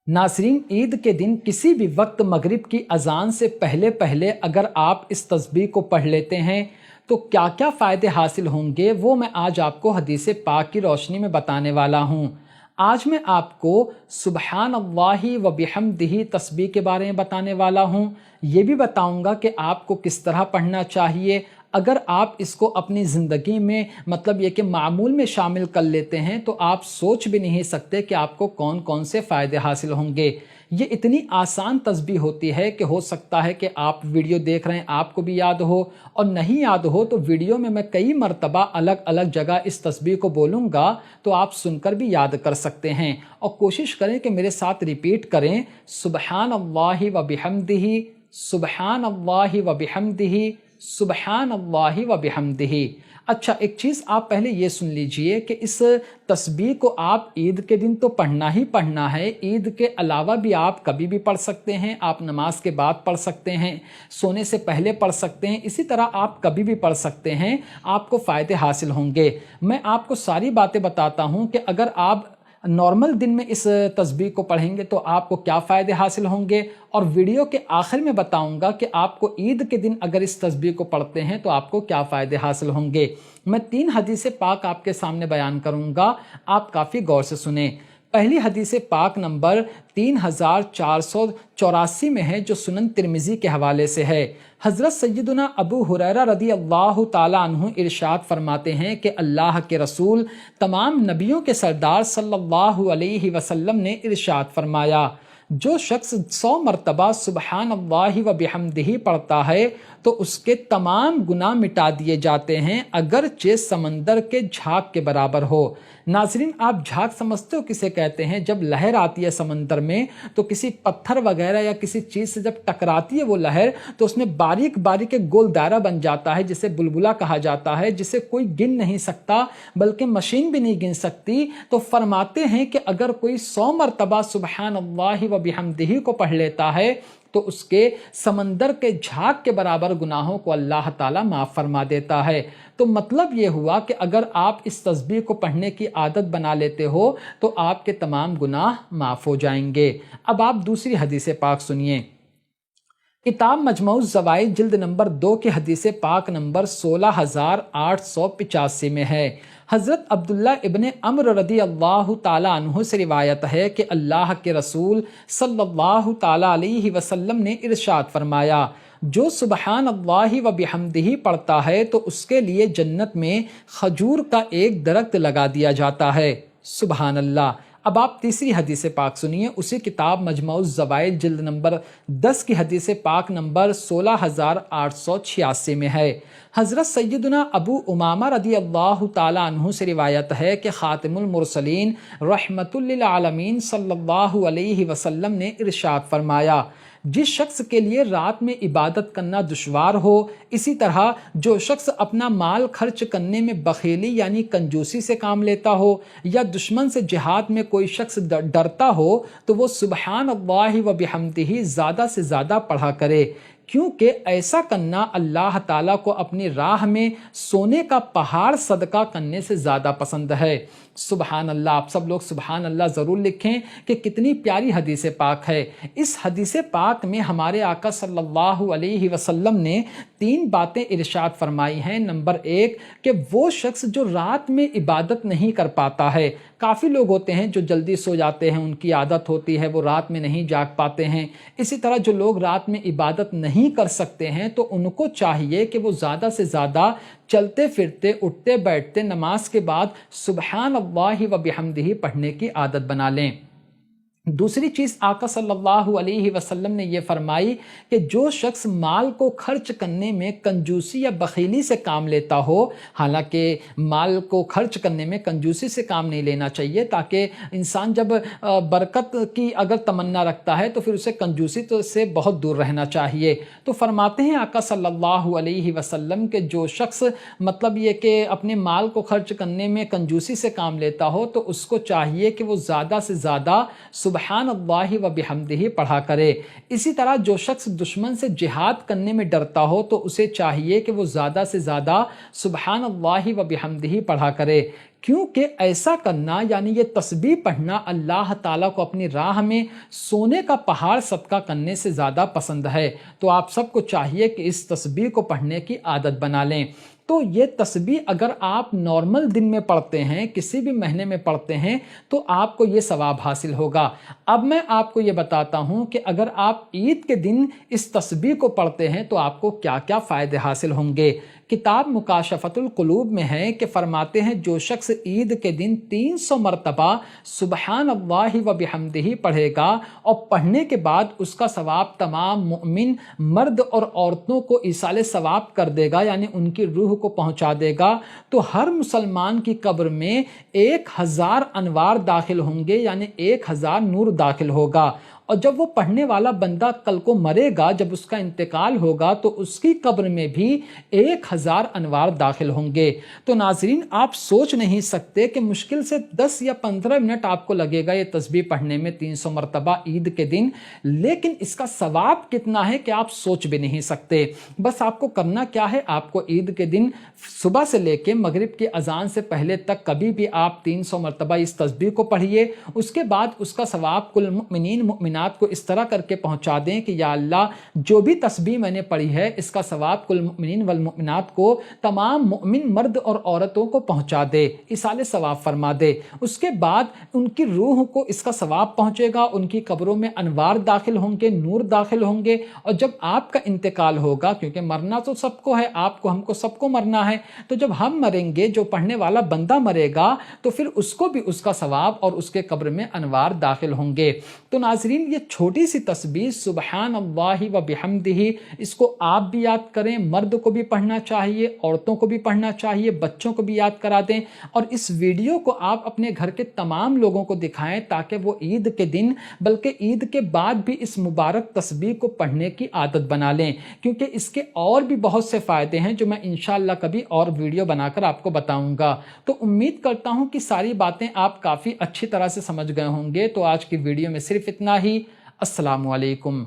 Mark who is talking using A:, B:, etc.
A: नाज़रीन, ईद के दिन किसी भी वक्त मगरिब की अजान से पहले पहले अगर आप इस तस्बीह को पढ़ लेते हैं तो क्या क्या फ़ायदे हासिल होंगे वो मैं आज आपको हदीस पाक की रोशनी में बताने वाला हूँ। आज मैं आपको सुबहान अल्लाहि व बिहम्दिही तस्बीह के बारे में बताने वाला हूँ। ये भी बताऊँगा कि आपको किस तरह पढ़ना चाहिए। अगर आप इसको अपनी ज़िंदगी में मतलब ये कि मामूल में शामिल कर लेते हैं तो आप सोच भी नहीं सकते कि आपको कौन कौन से फ़ायदे हासिल होंगे। ये इतनी आसान तस्बीह होती है कि हो सकता है कि आप वीडियो देख रहे हैं आपको भी याद हो, और नहीं याद हो तो वीडियो में मैं कई मरतबा अलग अलग जगह इस तस्बीह को बोलूँगा तो आप सुनकर भी याद कर सकते हैं। और कोशिश करें कि मेरे साथ रिपीट करें, सुबहान अल्लाहि व बिहम्दिही, सुबहान अल्लाहि व बिहम्दिही, सुबहान अल्लाहि व बिहम्दिही। अच्छा, एक चीज़ आप पहले ये सुन लीजिए कि इस तस्बीह को आप ईद के दिन तो पढ़ना ही पढ़ना है। ईद के अलावा भी आप कभी भी पढ़ सकते हैं, आप नमाज के बाद पढ़ सकते हैं, सोने से पहले पढ़ सकते हैं, इसी तरह आप कभी भी पढ़ सकते हैं, आपको फ़ायदे हासिल होंगे। मैं आपको सारी बातें बताता हूँ कि अगर आप नॉर्मल दिन में इस तस्बीह को पढ़ेंगे तो आपको क्या फ़ायदे हासिल होंगे, और वीडियो के आखिर में बताऊंगा कि आपको ईद के दिन अगर इस तस्बीह को पढ़ते हैं तो आपको क्या फ़ायदे हासिल होंगे। मैं 3 हदीस पाक आपके सामने बयान करूंगा, आप काफ़ी गौर से सुने। पहली हदीस पाक नंबर 3484 में है, जो सुनन तिरमिज़ी के हवाले से है। हज़रत सैयदना अबू हुरैरा रदी अल्लाह ताला अन्हु इरशाद फरमाते हैं कि अल्लाह के रसूल तमाम नबियों के सरदार सल्लल्लाहु अलैहि वसल्लम ने इरशाद फरमाया, जो शख्स 100 मरतबा सुबहान अल्लाहि व बिहम्दिही पढ़ता है तो उसके तमाम गुनाह मिटा दिए जाते हैं, अगरचे समंदर के झाग के बराबर हो। नाज़रीन, आप झाग समझते हो किसे कहते हैं? जब लहर आती है समंदर में तो किसी पत्थर वगैरह या किसी चीज़ से जब टकराती है वो लहर तो उसमें बारीक बारीक एक गोल दायरा बन जाता है, जिसे बुलबुला कहा जाता है, जिसे कोई गिन नहीं सकता, बल्कि मशीन भी नहीं गिन सकती। तो फरमाते हैं कि अगर कोई 100 मरतबा सुबहान अल्लाहि व बिहम्दिही को पढ़ लेता है तो उसके समंदर के झाग के बराबर गुनाहों को अल्लाह ताला माफ़ फरमा देता है। तो मतलब ये हुआ कि अगर आप इस तस्बीह को पढ़ने की आदत बना लेते हो तो आपके तमाम गुनाह माफ़ हो जाएंगे। अब आप दूसरी हदीस पाक सुनिए। किताब मजमूअ ज़वाइद जिल्द नंबर 2 की हदीस पाक नंबर 16885 में है। हज़रत अब्दुल्ला इब्ने अम्र रदी अल्लाह ताला अन्हु से रिवायत है कि अल्लाह के रसूल सल्लल्लाहु ताला अलैहि वसल्लम ने इरशाद फरमाया, जो सुबहान अल्लाहि व बिहम्दिही पढ़ता है तो उसके लिए जन्नत में खजूर का एक दरख्त लगा दिया जाता है। सुबहान अल्लाह। अब आप तीसरी हदीस पाक सुनिए। उसी किताब मजमूअ ज़वाइद जिल्द नंबर 10 की हदीस पाक नंबर 16886 में है। हज़रत सैयदना अबू उमामा रदी अल्लाह ताला अन्हु से रिवायत है कि खातिमुल मुरसलीन रहमतुल लिल आलमीन सल्लल्लाहु अलैहि वसल्लम ने इरशाद फरमाया, जिस शख्स के लिए रात में इबादत करना दुश्वार हो, इसी तरह जो शख्स अपना माल खर्च करने में बखेली यानी कंजूसी से काम लेता हो, या दुश्मन से जिहाद में कोई शख्स डरता हो, तो वो सुबहान अल्लाहि व बिहम्दिही ज़्यादा से ज़्यादा पढ़ा करे, क्योंकि ऐसा करना अल्लाह ताला को अपनी राह में सोने का पहाड़ सदका करने से ज़्यादा पसंद है। सुबहान अल्लाह। आप सब लोग सुबहान अल्लाह ज़रूर लिखें कि कितनी प्यारी हदीस पाक है। इस हदीस पाक में हमारे आका सल्लल्लाहु अलैहि वसल्लम ने 3 बातें इरशाद फरमाई हैं। नंबर 1 कि वो शख्स जो रात में इबादत नहीं कर पाता है, काफ़ी लोग होते हैं जो जल्दी सो जाते हैं, उनकी आदत होती है वो रात में नहीं जाग पाते हैं। इसी तरह जो लोग रात में इबादत नहीं कर सकते हैं तो उनको चाहिए कि वो ज़्यादा से ज़्यादा चलते फिरते उठते बैठते नमाज के बाद सुबहान अल्लाहि व बिहम्दिही पढ़ने की आदत बना लें। दूसरी चीज़ आका सल्लल्लाहु अलैहि वसल्लम ने यह फरमाई कि जो शख्स माल को खर्च करने में कंजूसी या बखीली से काम लेता हो, हालांकि माल को खर्च करने में कंजूसी से काम नहीं लेना चाहिए, ताकि इंसान जब बरकत की अगर तमन्ना रखता है तो फिर उसे कंजूसी तो से बहुत दूर रहना चाहिए। तो फरमाते हैं आका सल्लल्लाहु अलैहि वसल्लम के जो शख्स मतलब ये कि अपने माल को खर्च करने में कंजूसी से काम लेता हो तो उसको चाहिए कि वो ज़्यादा से ज़्यादा سبحان اللہ و بحمدہ پڑھا کرے۔ اسی طرح جو شخص دشمن سے جہاد کرنے میں ڈرتا ہو تو اسے چاہیے کہ وہ زیادہ سے زیادہ سبحان اللہ و بحمدہ پڑھا کرے، کیونکہ ایسا کرنا یعنی یہ تسبیح پڑھنا اللہ تعالیٰ کو اپنی راہ میں سونے کا پہاڑ صدقہ کرنے سے زیادہ پسند ہے۔ تو آپ سب کو چاہیے کہ اس تسبیح کو پڑھنے کی عادت بنا لیں۔ تو یہ تسبیح اگر آپ نارمل دن میں پڑھتے ہیں، کسی بھی مہینے میں پڑھتے ہیں، تو آپ کو یہ ثواب حاصل ہوگا۔ اب میں آپ کو یہ بتاتا ہوں کہ اگر آپ عید کے دن اس تسبیح کو پڑھتے ہیں تو آپ کو کیا کیا فائدے حاصل ہوں گے۔ کتاب مکاشفۃ القلوب میں ہے کہ فرماتے ہیں جو شخص عید کے دن 300 مرتبہ سبحان اللہ و بحمدہ پڑھے گا اور پڑھنے کے بعد اس کا ثواب تمام مؤمن مرد اور عورتوں کو ایصال ثواب کر دے گا، یعنی ان کی روح کو پہنچا دے گا، تو ہر مسلمان کی قبر میں 1000 انوار داخل ہوں گے، یعنی 1000 نور داخل ہوگا۔ اور جب وہ پڑھنے والا بندہ کل کو مرے گا، جب اس کا انتقال ہوگا تو اس کی قبر میں بھی 1000 انوار داخل ہوں گے۔ تو ناظرین، آپ سوچ نہیں سکتے کہ مشکل سے 10 یا 15 منٹ آپ کو لگے گا یہ تسبیح پڑھنے میں 300 مرتبہ عید کے دن، لیکن اس کا ثواب کتنا ہے کہ آپ سوچ بھی نہیں سکتے۔ بس آپ کو کرنا کیا ہے، آپ کو عید کے دن صبح سے لے کے مغرب کی اذان سے پہلے تک کبھی بھی آپ 300 مرتبہ اس تسبیح کو پڑھیے۔ اس کے بعد اس کا ثواب کل مؤمنین مؤمنات کو اس طرح کر کے پہنچا دیں کہ یا اللہ جو بھی تسبیح میں نے پڑھی ہے اس کا ثواب کل مؤمنین والمؤمنات کو، تمام مؤمن مرد اور عورتوں کو پہنچا دے، ایصال ثواب فرما دے۔ اس کے بعد ان کی روح کو اس کا ثواب پہنچے گا، ان کی قبروں میں انوار داخل ہوں گے، نور داخل ہوں گے، اور جب آپ کا انتقال ہوگا، کیونکہ مرنا تو سب کو ہے، آپ کو، ہم کو، سب کو مرنا ہے، تو جب ہم مریں گے، جو پڑھنے والا بندہ مرے گا تو پھر اس کو بھی اس کا ثواب اور اس کے قبر میں انوار داخل ہوں گے۔ تو ناظرین، یہ چھوٹی سی تسبیح سبحان اللہ و بحمدہ، اس کو آپ بھی یاد کریں، مرد کو بھی پڑھنا چاہیے، عورتوں کو بھی پڑھنا چاہیے، بچوں کو بھی یاد کرا دیں، اور اس ویڈیو کو آپ اپنے گھر کے تمام لوگوں کو دکھائیں تاکہ وہ عید کے دن بلکہ عید کے بعد بھی اس مبارک تسبیح کو پڑھنے کی عادت بنا لیں، کیونکہ اس کے اور بھی بہت سے فائدے ہیں جو میں انشاءاللہ کبھی اور ویڈیو بنا کر آپ کو بتاؤں گا۔ تو امید کرتا ہوں کہ ساری باتیں آپ کافی اچھی طرح سے سمجھ گئے ہوں گے۔ تو آج کی ویڈیو میں صرف اتنا ہی۔ السلام علیکم۔